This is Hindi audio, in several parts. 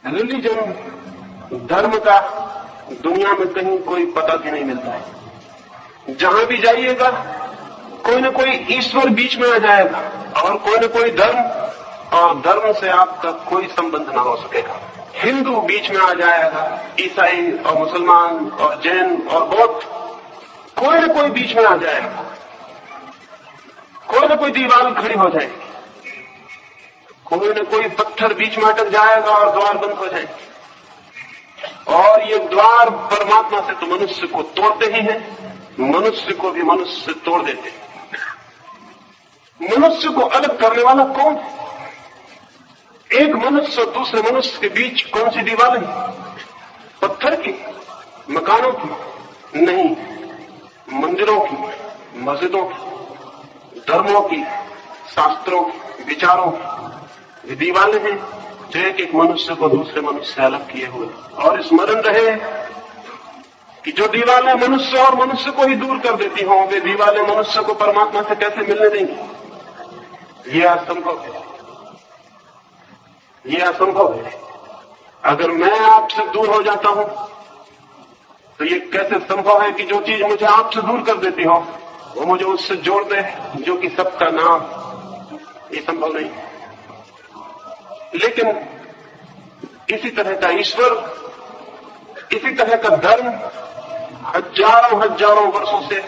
रिलीजन, धर्म का दुनिया में कहीं कोई पता भी नहीं मिलता है। जहां भी जाइएगा कोई न कोई ईश्वर बीच में आ जाएगा और कोई न कोई धर्म, और धर्म से आपका कोई संबंध ना हो सकेगा। हिंदू बीच में आ जाएगा, ईसाई और मुसलमान और जैन और बौद्ध, कोई न कोई बीच में आ जाएगा। कोई न कोई दीवार खड़ी हो जाएगी, कोई न कोई पत्थर बीच में अटक जाएगा और द्वार बंद हो जाएगी। और ये द्वार परमात्मा से तो मनुष्य को तोड़ते ही हैं, मनुष्य को भी मनुष्य से तोड़ देते हैं। मनुष्य को अलग करने वाला कौन है? एक मनुष्य और दूसरे मनुष्य के बीच कौन सी दीवार है? पत्थर की, मकानों की? नहीं, मंदिरों की, मस्जिदों की, धर्मों की, शास्त्रों की, विचारों की दीवारें हैं जो एक एक मनुष्य को दूसरे मनुष्य से अलग किए हुए। और स्मरण रहे कि जो दीवारें मनुष्य और मनुष्य को ही दूर कर देती हों, वे दीवारें मनुष्य को परमात्मा से कैसे मिलने देंगी? यह असंभव है, यह असंभव है। अगर मैं आपसे दूर हो जाता हूं तो ये कैसे संभव है कि जो चीज मुझे आपसे दूर कर देती हो वो मुझे उससे जोड़ दे जो कि सबका नाम? ये संभव नहीं है। लेकिन इसी तरह का ईश्वर, इसी तरह का धर्म हजारों हजारों वर्षों से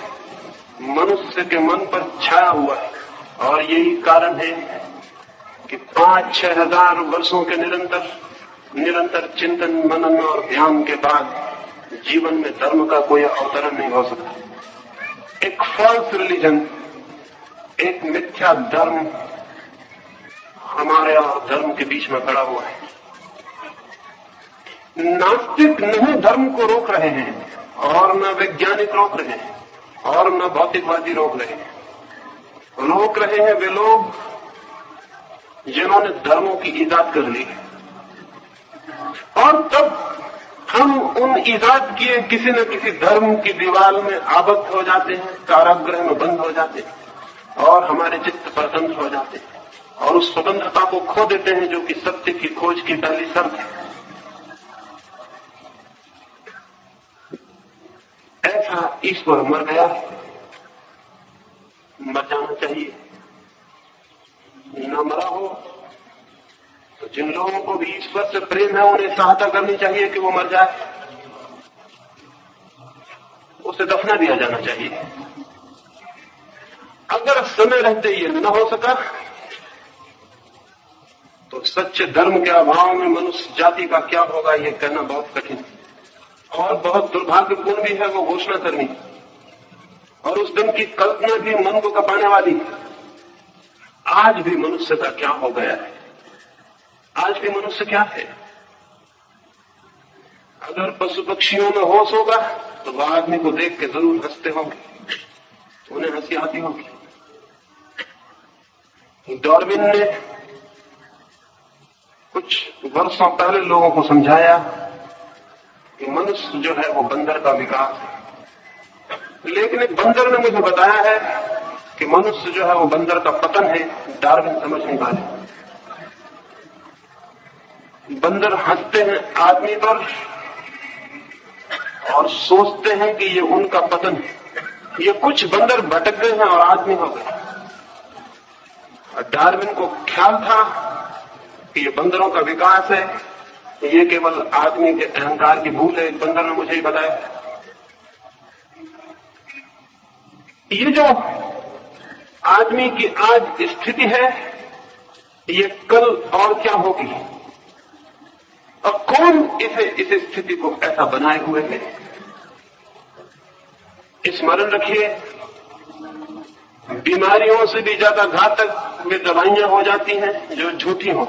मनुष्य के मन पर छाया हुआ है। और यही कारण है कि 5-6 हजार वर्षों के निरंतर चिंतन, मनन और ध्यान के बाद जीवन में धर्म का कोई अवतरण नहीं हो सकता। एक फॉल्स रिलीजन, एक मिथ्या धर्म हमारे और धर्म के बीच में खड़ा हुआ है। नास्तिक नहीं धर्म को रोक रहे हैं, और न वैज्ञानिक रोक रहे हैं, और न भौतिकवादी रोक रहे हैं। रोक रहे हैं वे लोग जिन्होंने धर्मों की ईजाद कर ली है। और तब हम उन ईजाद किए किसी न किसी धर्म की दीवार में आबद्ध हो जाते हैं, कारागृह में बंद हो जाते हैं, और हमारे चित्त स्वतंत्र हो जाते हैं, और उस स्वतंत्रता को खो देते हैं जो कि सत्य की खोज की पहली शर्त है। ऐसा ईश्वर मर गया, मर जाना चाहिए। न मरा हो तो जिन लोगों को भी ईश्वर से प्रेम है उन्हें सहायता करनी चाहिए कि वो मर जाए, उसे दफना दिया जाना चाहिए। अगर समय रहते ये न हो सका तो सच्चे धर्म के अभाव में मनुष्य जाति का क्या होगा ये कहना बहुत कठिन है। और बहुत दुर्भाग्यपूर्ण भी है वो घोषणा करनी, और उस दिन की कल्पना भी मन को कपाने वाली। आज भी मनुष्य का क्या हो गया है? आज भी मनुष्य क्या है? अगर पशु पक्षियों में होश होगा तो वह आदमी को देख के जरूर हंसते होंगे, उन्हें हंसी आती होगी। डार्विन ने कुछ वर्षों पहले लोगों को समझाया कि मनुष्य जो है वो बंदर का विकास है। लेकिन एक बंदर ने मुझे बताया है कि मनुष्य जो है वो बंदर का पतन है। डार्विन समझ नहीं पाए। बंदर हंसते हैं आदमी पर और सोचते हैं कि ये उनका पतन है। ये कुछ बंदर भटक गए हैं और आदमी हो गए। डार्विन को ख्याल था कि ये बंदरों का विकास है, ये केवल आदमी के अहंकार की भूल है। एक बंदर ने मुझे ही बताया। ये जो आदमी की आज स्थिति है ये कल और क्या होगी, और कौन इस स्थिति को ऐसा बनाए हुए है? स्मरण रखिए, बीमारियों से भी ज्यादा घातक वे दवाइयां हो जाती हैं जो झूठी हों।